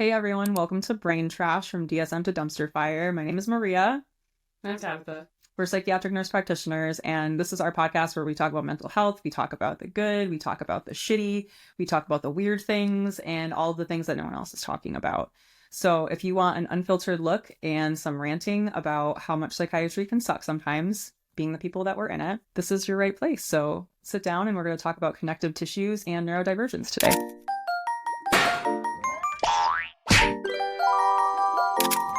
Hey everyone, welcome to Brain Trash from DSM to Dumpster Fire. My name is Maria. I'm Tabitha. We're psychiatric nurse practitioners, and this is our podcast where we talk about mental health, we talk about the good, we talk about the shitty, we talk about the weird things, and all of the things that no one else is talking about. So if you want an unfiltered look and some ranting about how much psychiatry can suck sometimes, being the people that were in it, this is your right place. So sit down and we're going to talk about connective tissues and neurodivergence today.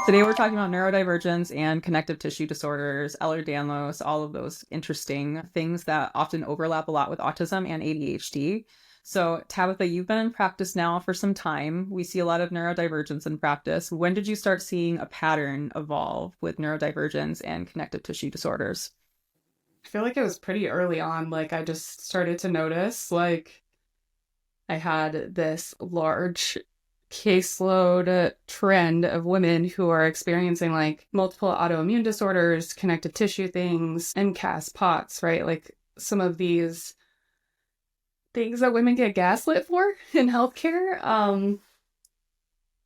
Today we're talking about neurodivergence and connective tissue disorders, Ehlers-Danlos, all of those interesting things that often overlap a lot with autism and ADHD. So Tabitha, you've been in practice now for some time. We see a lot of neurodivergence in practice. When did you start seeing a pattern evolve with neurodivergence and connective tissue disorders? I feel like it was pretty early on. I just started to notice, I had this large caseload trend of women who are experiencing multiple autoimmune disorders, connective tissue things, MCAS, POTS, right? Some of these things that women get gaslit for in healthcare.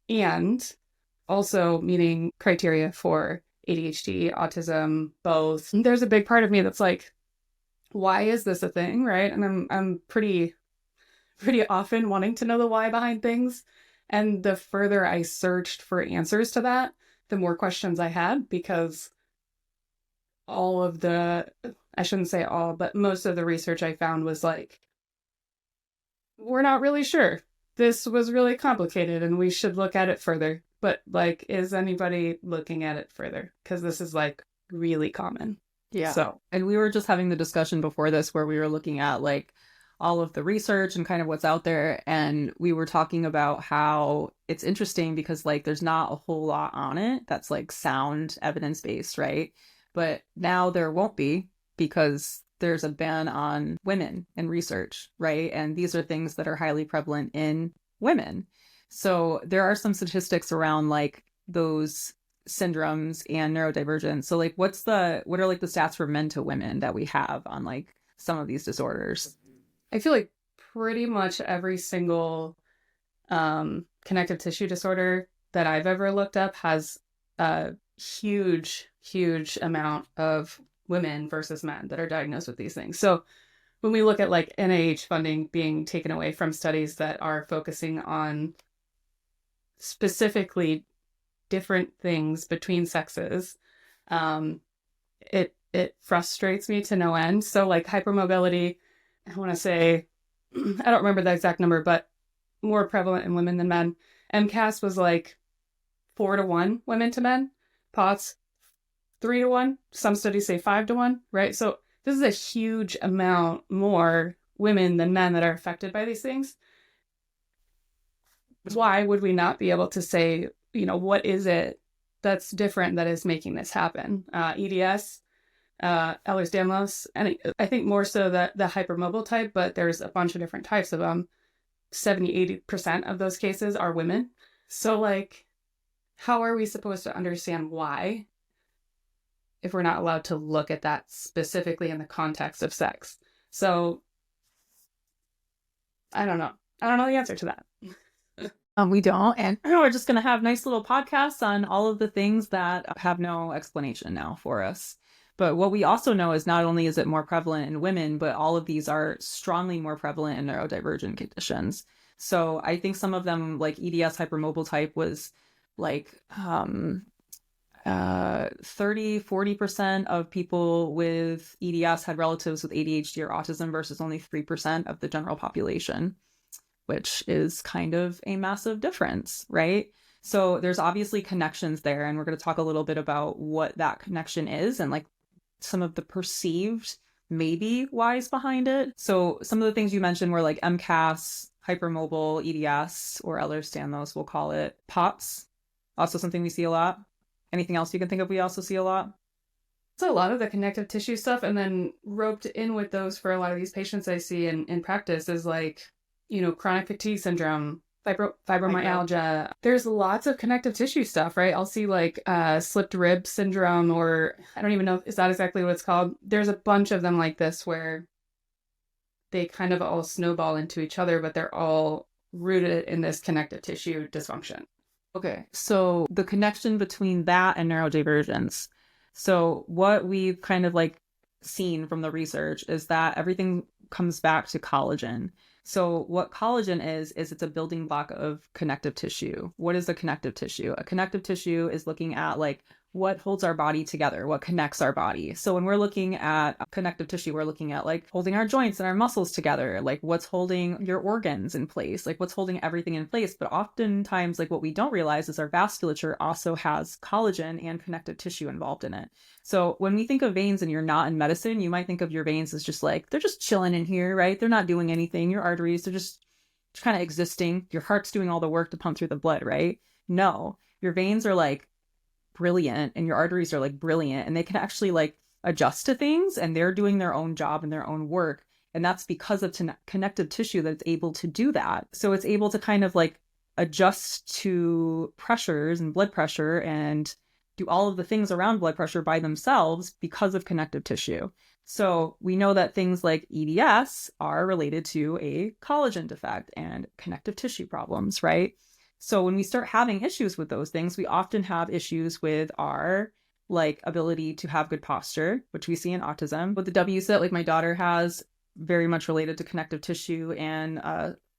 And also meeting criteria for ADHD, autism, both. There's a big part of me that's like, why is this a thing, right? And I'm pretty often wanting to know the why behind things. And the further I searched for answers to that, the more questions I had, because I shouldn't say all, but most of the research I found was we're not really sure. This was really complicated and we should look at it further. But is anybody looking at it further? Because this is really common. Yeah. And we were just having the discussion before this where we were looking at all of the research and kind of what's out there. And we were talking about how it's interesting because there's not a whole lot on it that's sound evidence-based, right? But now there won't be because there's a ban on women in research, right? And these are things that are highly prevalent in women. So there are some statistics around those syndromes and neurodivergence. So what are the stats for men to women that we have on some of these disorders? I feel like pretty much every single connective tissue disorder that I've ever looked up has a huge amount of women versus men that are diagnosed with these things. So when we look at NIH funding being taken away from studies that are focusing on specifically different things between sexes, it frustrates me to no end. So hypermobility, I want to say, I don't remember the exact number, but more prevalent in women than men. MCAS was 4-1 women to men. POTS, 3-1. Some studies say 5-1, right? So this is a huge amount more women than men that are affected by these things. Why would we not be able to say, what is it that's different that is making this happen? EDS, Ehlers-Danlos, and I think more so the hypermobile type, but there's a bunch of different types of them. 70-80% of those cases are women. So how are we supposed to understand why if we're not allowed to look at that specifically in the context of sex? So I don't know the answer to that. We don't, and we're just going to have nice little podcasts on all of the things that have no explanation now for us. But what we also know is not only is it more prevalent in women, but all of these are strongly more prevalent in neurodivergent conditions. So I think some of them, like EDS hypermobile type, was 30-40% of people with EDS had relatives with ADHD or autism versus only 3% of the general population, which is kind of a massive difference, right? So there's obviously connections there, and we're going to talk a little bit about what that connection is and some of the perceived maybe whys behind it. So some of the things you mentioned were MCAS, hypermobile, EDS, or Ehlers-Danlos, we'll call it. POTS, also something we see a lot. Anything else you can think of we also see a lot? So a lot of the connective tissue stuff, and then roped in with those for a lot of these patients I see in practice is chronic fatigue syndrome, fibromyalgia. There's lots of connective tissue stuff, right? I'll see slipped rib syndrome, or I don't even know, is that exactly what it's called? There's a bunch of them like this where they kind of all snowball into each other, but they're all rooted in this connective tissue dysfunction. Okay, so the connection between that and neurodivergence. So what we've kind of like seen from the research is that everything comes back to collagen. So what collagen is it's a building block of connective tissue. What is a connective tissue? A connective tissue is looking at like what holds our body together, what connects our body. So when we're looking at connective tissue, we're looking at like holding our joints and our muscles together, like what's holding your organs in place, like what's holding everything in place. But oftentimes, like what we don't realize is our vasculature also has collagen and connective tissue involved in it. So when we think of veins and you're not in medicine, you might think of your veins as just like, they're just chilling in here, right? They're not doing anything. Your arteries, they're just kind of existing. Your heart's doing all the work to pump through the blood, right? No, your veins are like brilliant and your arteries are like brilliant and they can actually like adjust to things and they're doing their own job and their own work. And that's because of connective tissue that's able to do that. So it's able to kind of like adjust to pressures and blood pressure and do all of the things around blood pressure by themselves because of connective tissue. So we know that things like EDS are related to a collagen defect and connective tissue problems, right? So when we start having issues with those things, we often have issues with our like ability to have good posture, which we see in autism. With the W's that like my daughter has, very much related to connective tissue and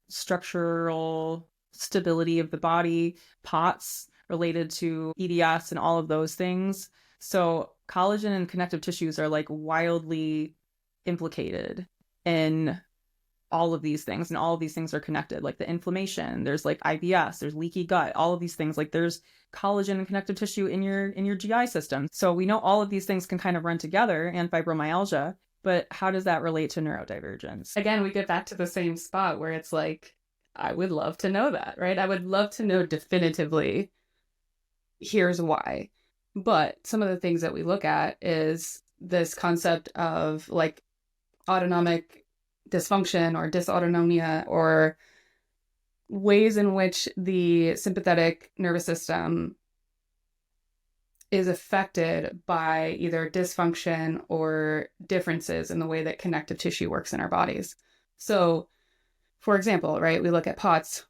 structural stability of the body, POTS related to EDS and all of those things. So collagen and connective tissues are like wildly implicated in all of these things, and all of these things are connected, like the inflammation, there's like IBS, there's leaky gut, all of these things, like there's collagen and connective tissue in your GI system. So we know all of these things can kind of run together, and fibromyalgia, but how does that relate to neurodivergence? Again, we get back to the same spot where it's like, I would love to know that, right? I would love to know definitively, here's why. But some of the things that we look at is this concept of like autonomic dysfunction or dysautonomia, or ways in which the sympathetic nervous system is affected by either dysfunction or differences in the way that connective tissue works in our bodies. So, for example, right, we look at POTS.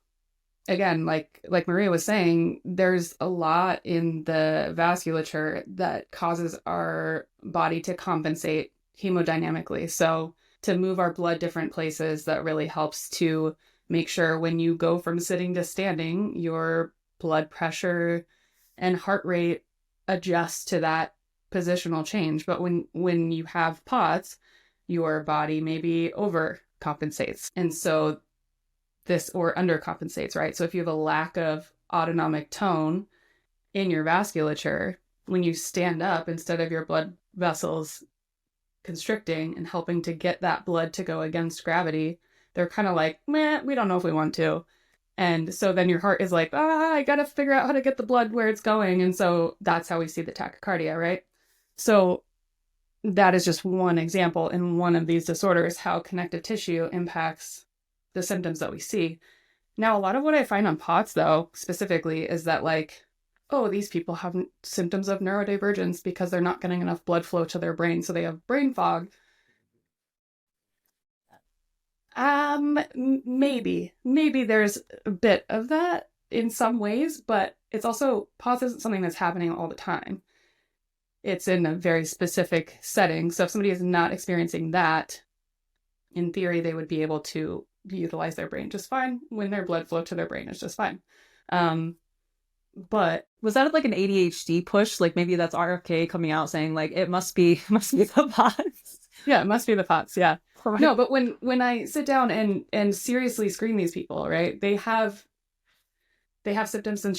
Again, like Maria was saying, there's a lot in the vasculature that causes our body to compensate hemodynamically. So to move our blood different places, that really helps to make sure when you go from sitting to standing, your blood pressure and heart rate adjust to that positional change. But when you have POTS, your body maybe overcompensates. And so this, or undercompensates, right? So if you have a lack of autonomic tone in your vasculature, when you stand up, instead of your blood vessels constricting and helping to get that blood to go against gravity, they're kind of like, meh, we don't know if we want to. And so then your heart is like, I gotta figure out how to get the blood where it's going. And so that's how we see the tachycardia, right? So that is just one example in one of these disorders, how connective tissue impacts the symptoms that we see. Now, a lot of what I find on POTS, though, specifically, is that like, oh, these people have symptoms of neurodivergence because they're not getting enough blood flow to their brain, so they have brain fog. Maybe there's a bit of that in some ways, but it's also, POTS isn't something that's happening all the time. It's in a very specific setting. So if somebody is not experiencing that, in theory, they would be able to utilize their brain just fine when their blood flow to their brain is just fine. But was that like an ADHD push? Like maybe that's RFK coming out saying like it must be the POTS. Yeah, it must be the POTS. Yeah. No, but when I sit down and seriously screen these people, right, they have symptoms since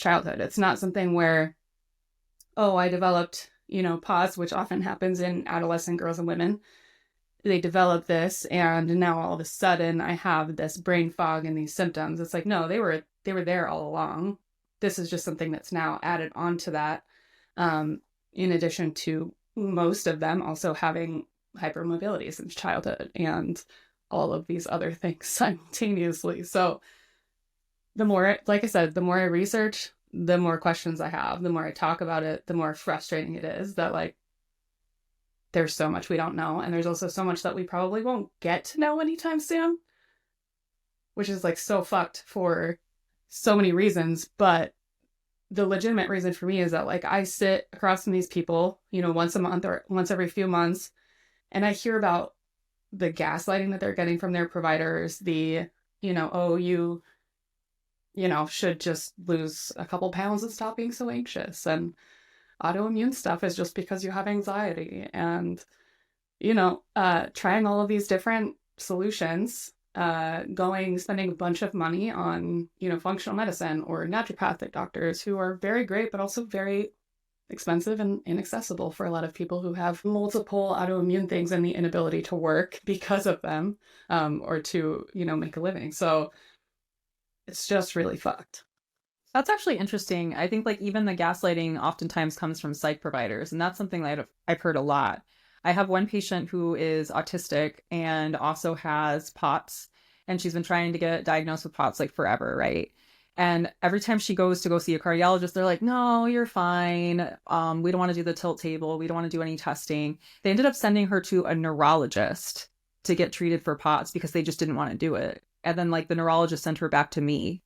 childhood. It's not something where, oh, I developed, POTS, which often happens in adolescent girls and women. They develop this and now all of a sudden I have this brain fog and these symptoms. It's like, no, they were there all along. This is just something that's now added onto that. In addition to most of them also having hypermobility since childhood and all of these other things simultaneously. So the more, like I said, the more I research, the more questions I have, the more I talk about it, the more frustrating it is that like, there's so much we don't know. And there's also so much that we probably won't get to know anytime soon, which is like so fucked for so many reasons. But the legitimate reason for me is that like I sit across from these people, once a month or once every few months, and I hear about the gaslighting that they're getting from their providers, oh, should just lose a couple pounds and stop being so anxious. And autoimmune stuff is just because you have anxiety. And, trying all of these different solutions, spending a bunch of money on, functional medicine or naturopathic doctors who are very great, but also very expensive and inaccessible for a lot of people who have multiple autoimmune things and the inability to work because of them, or to, make a living. So it's just really fucked. That's actually interesting. I think like even the gaslighting oftentimes comes from psych providers, and that's something that I've heard a lot. I have one patient who is autistic and also has POTS, and she's been trying to get diagnosed with POTS like forever, right? And every time she goes to go see a cardiologist, they're like, no, you're fine. We don't want to do the tilt table. We don't want to do any testing. They ended up sending her to a neurologist to get treated for POTS because they just didn't want to do it. And then like the neurologist sent her back to me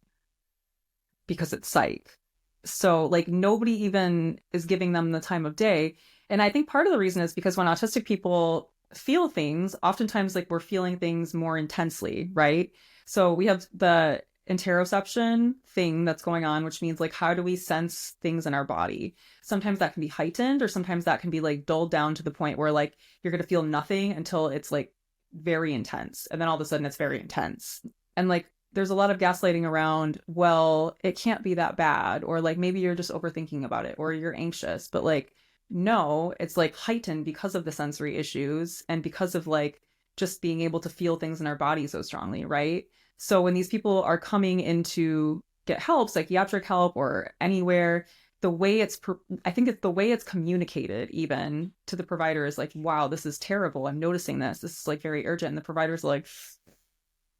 because it's psych. So like nobody even is giving them the time of day. And I think part of the reason is because when autistic people feel things, oftentimes like we're feeling things more intensely, right? So we have the interoception thing that's going on, which means like how do we sense things in our body? Sometimes that can be heightened, or sometimes that can be like dulled down to the point where like you're going to feel nothing until it's like very intense, and then all of a sudden it's very intense. And like there's a lot of gaslighting around, well, it can't be that bad, or like maybe you're just overthinking about it, or you're anxious, but like no, it's like heightened because of the sensory issues and because of like just being able to feel things in our body so strongly, right? So when these people are coming in to get help, psychiatric help or anywhere, I think it's the way it's communicated even to the provider is like, wow, this is terrible. I'm noticing this. This is like very urgent. And the provider's like,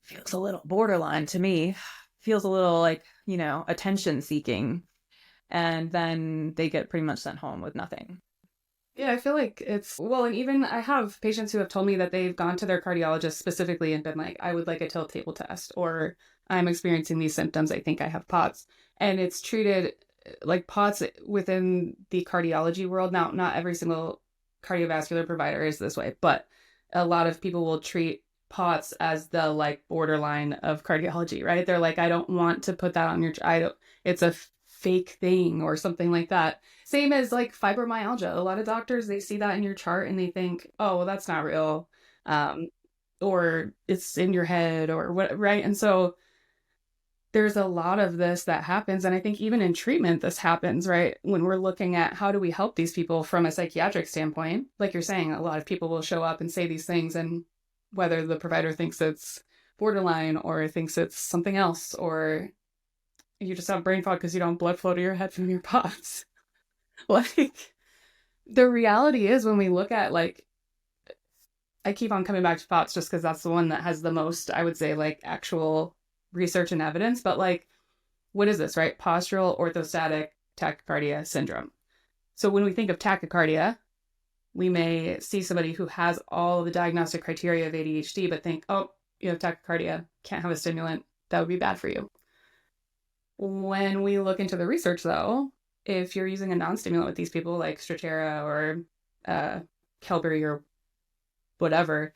feels a little borderline to me. Feels a little like, attention seeking. And then they get pretty much sent home with nothing. Yeah, I feel like and even I have patients who have told me that they've gone to their cardiologist specifically and been like, I would like a tilt table test, or I'm experiencing these symptoms. I think I have POTS. And it's treated like POTS within the cardiology world. Now, not every single cardiovascular provider is this way, but a lot of people will treat POTS as the like borderline of cardiology, right? They're like, I don't want to put that on it's a fake thing or something like that. Same as like fibromyalgia. A lot of doctors, they see that in your chart and they think, oh, well, that's not real. Or it's in your head or what, right? And so there's a lot of this that happens. And I think even in treatment, this happens, right? When we're looking at how do we help these people from a psychiatric standpoint, like you're saying, a lot of people will show up and say these things, and whether the provider thinks it's borderline or thinks it's something else, or you just have brain fog because you don't have blood flow to your head from your POTS. Like, the reality is when we look at like, I keep on coming back to POTS just because that's the one that has the most, I would say, like actual research and evidence. But like, what is this, right? Postural orthostatic tachycardia syndrome. So when we think of tachycardia, we may see somebody who has all of the diagnostic criteria of ADHD, but think, oh, you have tachycardia, can't have a stimulant, that would be bad for you. When we look into the research, though, if you're using a non-stimulant with these people like Strattera or Qelbree or whatever,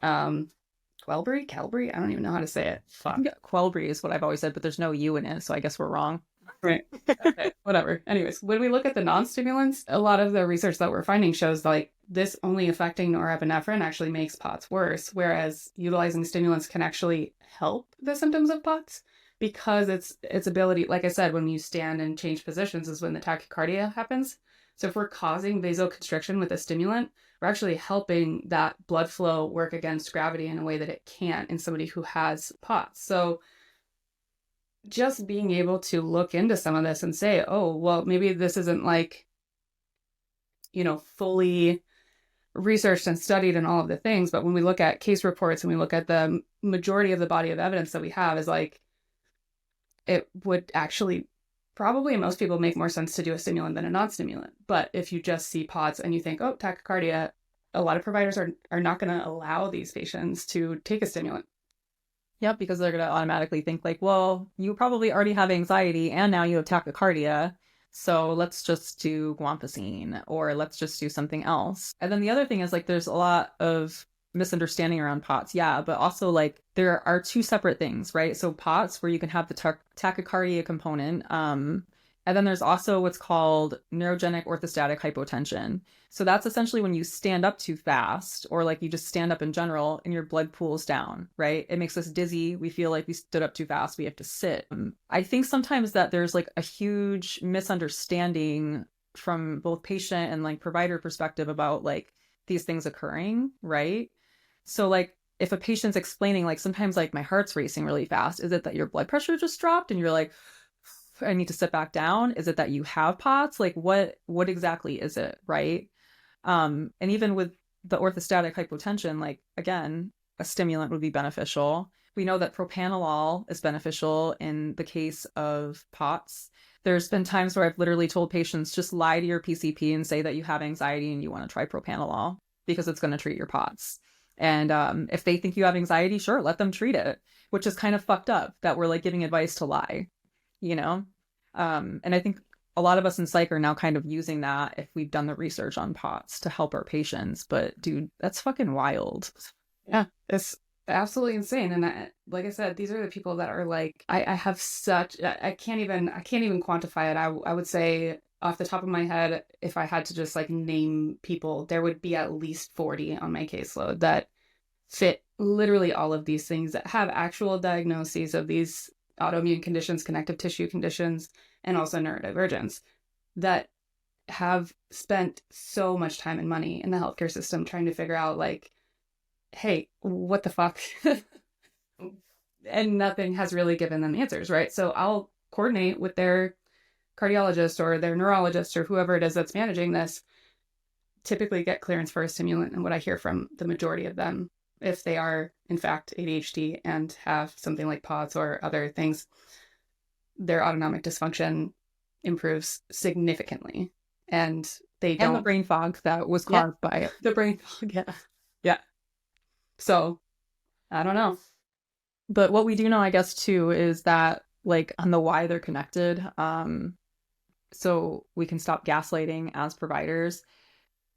Qelbree? I don't even know how to say it. Fuck. Qelbree is what I've always said, but there's no U in it, so I guess we're wrong. Right. Okay, whatever. Anyways, when we look at the non-stimulants, a lot of the research that we're finding shows like this only affecting norepinephrine actually makes POTS worse, whereas utilizing stimulants can actually help the symptoms of POTS because its ability, like I said, when you stand and change positions is when the tachycardia happens. So if we're causing vasoconstriction with a stimulant, we're actually helping that blood flow work against gravity in a way that it can't in somebody who has POTS. So just being able to look into some of this and say, oh, well, maybe this isn't like, fully researched and studied and all of the things. But when we look at case reports and we look at the majority of the body of evidence that we have is like, it would actually probably most people make more sense to do a stimulant than a non-stimulant. But if you just see POTS and you think, oh, tachycardia, a lot of providers are not going to allow these patients to take a stimulant. Yep, because they're going to automatically think like, well, you probably already have anxiety and now you have tachycardia. So let's just do guanfacine, or let's just do something else. And then the other thing is like there's a lot of misunderstanding around POTS. Yeah, but also like there are two separate things, right? So POTS, where you can have the tachycardia component, and then there's also what's called neurogenic orthostatic hypotension. So that's essentially when you stand up too fast, or like you just stand up in general and your blood pools down, right? It makes us dizzy. We feel like we stood up too fast. We have to sit. I think sometimes that there's like a huge misunderstanding from both patient and like provider perspective about like these things occurring, right? So like if a patient's explaining like sometimes like my heart's racing really fast, is it that your blood pressure just dropped and you're like, I need to sit back down? Is it that you have POTS? Like what exactly is it, right? And even with the orthostatic hypotension, like again, a stimulant would be beneficial. We know that propranolol is beneficial in the case of POTS. There's been times where I've literally told patients just lie to your PCP and say that you have anxiety and you want to try propranolol because it's going to treat your POTS. And if they think you have anxiety, sure, let them treat it, which is kind of fucked up that we're like giving advice to lie, you know? And I think a lot of us in psych are now kind of using that if we've done the research on POTS to help our patients. But dude, that's fucking wild. Yeah, it's absolutely insane. And like I said, these are the people that are like, I have such, I can't even quantify it. I would say off the top of my head, if I had to just like name people, there would be at least 40 on my caseload that fit literally all of these things, that have actual diagnoses of these autoimmune conditions, connective tissue conditions, and also neurodivergence, that have spent so much time and money in the healthcare system trying to figure out like, hey, what the fuck? And nothing has really given them answers, right? So I'll coordinate with their cardiologist or their neurologist or whoever it is that's managing this, typically get clearance for a stimulant. And what I hear from the majority of them, if they are in fact ADHD and have something like POTS or other things, their autonomic dysfunction improves significantly. And they don't. And the brain fog that was Yeah, caused by it. the brain fog. Yeah. Yeah. So I don't know. But what we do know, I guess, too, is that like on the why they're connected, so we can stop gaslighting as providers.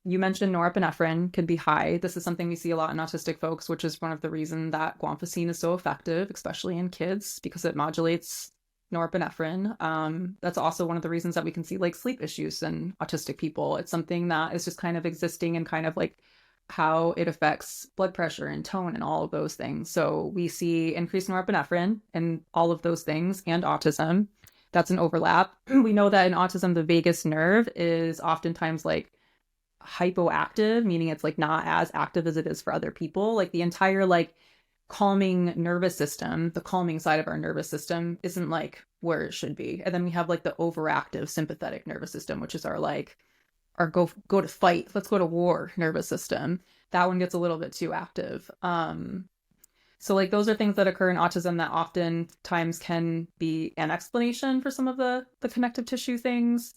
You mentioned norepinephrine could be high. This is something we see a lot in autistic folks, which is one of the reasons that guanfacine is so effective, especially in kids, because it modulates norepinephrine. That's also one of the reasons that we can see like sleep issues in autistic people. It's something that is just kind of existing and kind of like how it affects blood pressure and tone and all of those things. So we see increased norepinephrine and all of those things, and autism. That's an overlap. We know that in autism, the vagus nerve is oftentimes like hypoactive, meaning it's like not as active as it is for other people. Like the entire like calming nervous system, the calming side of our nervous system isn't like where it should be. And then we have like the overactive sympathetic nervous system, which is our like our go to fight, let's go to war nervous system. That one gets a little bit too active. So like those are things that occur in autism that oftentimes can be an explanation for some of the connective tissue things,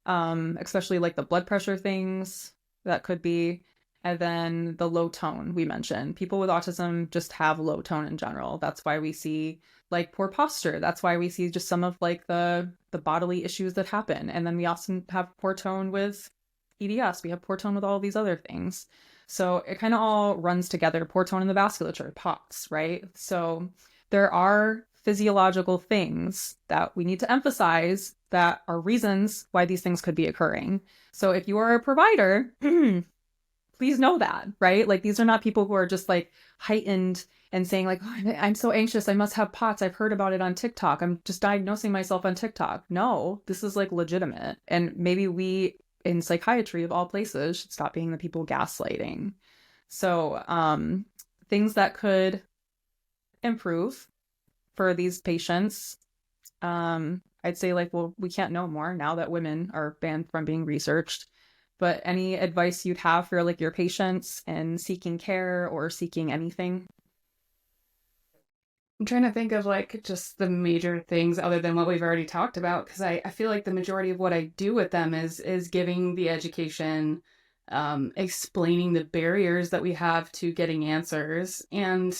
especially like the blood pressure things that could be. And then the low tone we mentioned. People with autism just have low tone in general. That's why we see like poor posture. That's why we see just some of like the bodily issues that happen. And then we often have poor tone with EDS. We have poor tone with all these other things. So it kind of all runs together. Poor tone in the vasculature, POTS, right? So there are physiological things that we need to emphasize that are reasons why these things could be occurring. So if you are a provider, please know that, right? Like these are not people who are just like heightened and saying like, oh, I'm so anxious, I must have POTS. I've heard about it on TikTok. I'm just diagnosing myself on TikTok. No, this is like legitimate. And maybe we in psychiatry of all places should stop being the people gaslighting. So things that could improve for these patients, I'd say like, well, we can't know more now that women are banned from being researched. But any advice you'd have for like your patients and seeking care or seeking anything? I'm trying to think of like just the major things other than what we've already talked about, because I feel like the majority of what I do with them is giving the education, explaining the barriers that we have to getting answers, and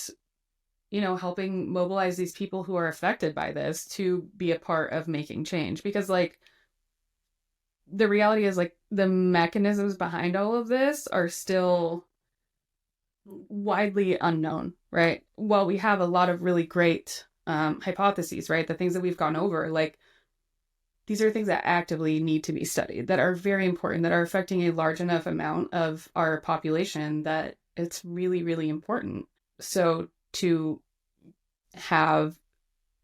helping mobilize these people who are affected by this to be a part of making change. Because like the reality is like the mechanisms behind all of this are still widely unknown, right? Well, we have a lot of really great hypotheses, right? The things that we've gone over, like these are things that actively need to be studied, that are very important, that are affecting a large enough amount of our population that it's really, really important. So to have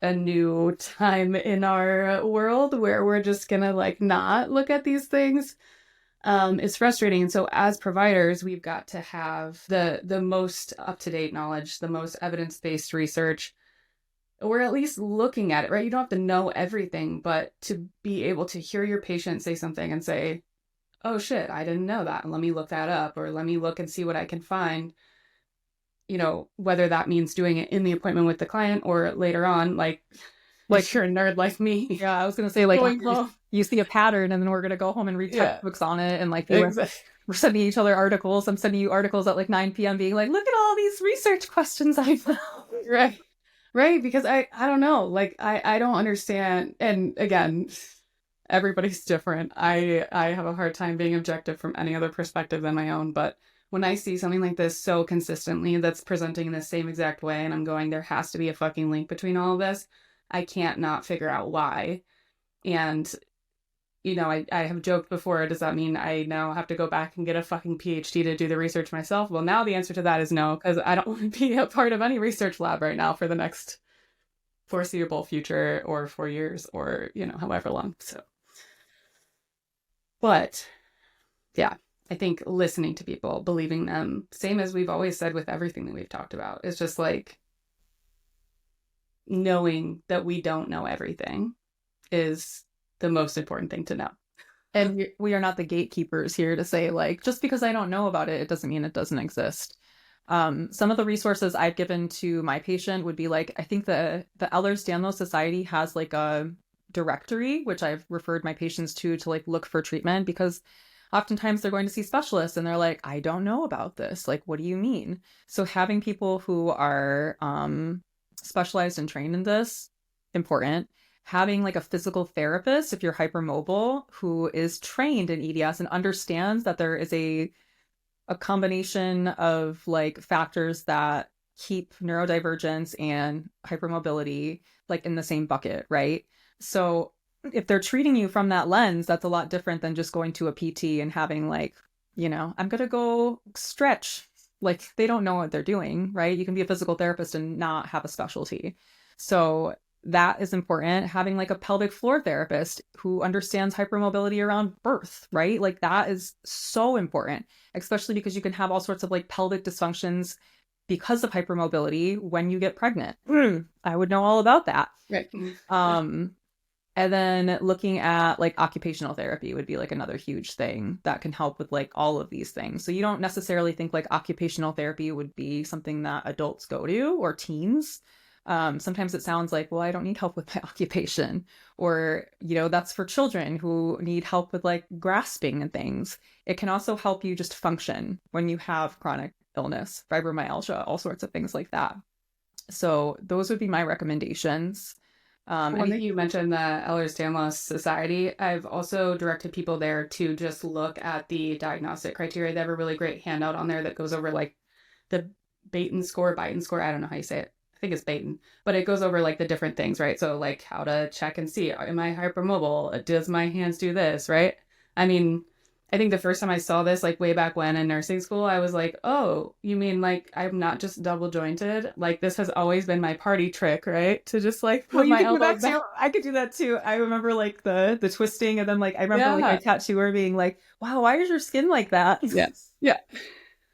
a new time in our world where we're just gonna like not look at these things, it's frustrating. And so as providers, we've got to have the most up-to-date knowledge, the most evidence-based research. We're at least looking at it, right? You don't have to know everything, but to be able to hear your patient say something and say, oh shit, I didn't know that. Let me look that up, or let me look and see what I can find. You know, whether that means doing it in the appointment with the client or later on, like you're a nerd like me. Yeah, I was gonna say like you see a pattern and then we're gonna go home and read textbooks on it, and like we're sending each other articles. I'm sending you articles at like 9 p.m. being like, look at all these research questions I found. Right, because I don't know, like I don't understand. And again, everybody's different. I have a hard time being objective from any other perspective than my own, but when I see something like this so consistently that's presenting in the same exact way, and I'm going, there has to be a fucking link between all of this, I can't not figure out why. And, you know, I have joked before, does that mean I now have to go back and get a fucking PhD to do the research myself? Well, now the answer to that is no, because I don't want to be a part of any research lab right now for the next foreseeable future, or 4 years, or, you know, however long. So, but yeah, I think listening to people, believing them, same as we've always said with everything that we've talked about, is just like knowing that we don't know everything is the most important thing to know. And we are not the gatekeepers here to say like, just because I don't know about it, it doesn't mean it doesn't exist. Some of the resources I've given to my patient would be like, I think the Ehlers-Danlos Society has like a directory, which I've referred my patients to like look for treatment, because oftentimes they're going to see specialists and they're like, I don't know about this. Like, what do you mean? So having people who are specialized and trained in this, important. Having like a physical therapist, if you're hypermobile, who is trained in EDS and understands that there is a combination of like factors that keep neurodivergence and hypermobility like in the same bucket, right? So if they're treating you from that lens, that's a lot different than just going to a PT and having like, you know, I'm gonna go stretch. Like they don't know what they're doing, right? You can be a physical therapist and not have a specialty. So that is important. Having like a pelvic floor therapist who understands hypermobility around birth, right? Like that is so important, especially because you can have all sorts of like pelvic dysfunctions because of hypermobility when you get pregnant. I would know all about that. Right. And then looking at like occupational therapy would be like another huge thing that can help with like all of these things. So you don't necessarily think like occupational therapy would be something that adults go to or teens. Sometimes it sounds like, well, I don't need help with my occupation, or, you know, that's for children who need help with like grasping and things. It can also help you just function when you have chronic illness, fibromyalgia, all sorts of things like that. So those would be my recommendations. One that you mentioned, the Ehlers-Danlos Society, I've also directed people there to just look at the diagnostic criteria. They have a really great handout on there that goes over like the Baton score, I don't know how you say it. I think it's Baton, but it goes over like the different things, right? So like how to check and see, am I hypermobile? Does my hands do this, right? I mean, I think the first time I saw this, like way back when in nursing school, I was like, oh, you mean like I'm not just double jointed? Like this has always been my party trick, right? To just like put my elbow back. I could do that too. I remember like the twisting, and then like I remember like my tattooer being like, wow, why is your skin like that? Yes. Yeah.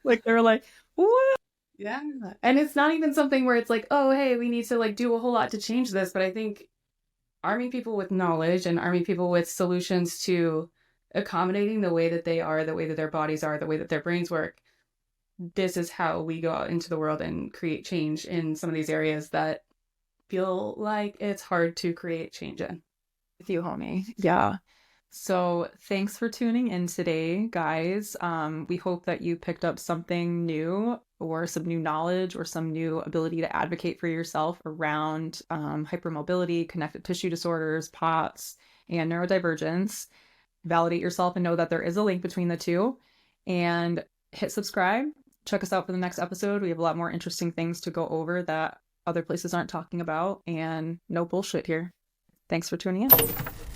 Like they were like, what? Yeah. And it's not even something where it's like, oh, hey, we need to like do a whole lot to change this. But I think arming people with knowledge and arming people with solutions to accommodating the way that they are, the way that their bodies are, the way that their brains work, this is how we go out into the world and create change in some of these areas that feel like it's hard to create change in. With you, homie. Yeah. So thanks for tuning in today, guys. We hope that you picked up something new, or some new knowledge, or some new ability to advocate for yourself around hypermobility, connective tissue disorders, POTS, and neurodivergence. validate yourself and know that there is a link between the two. And hit subscribe. Check us out for the next episode. We have a lot more interesting things to go over that other places aren't talking about, and no bullshit here. Thanks for tuning in.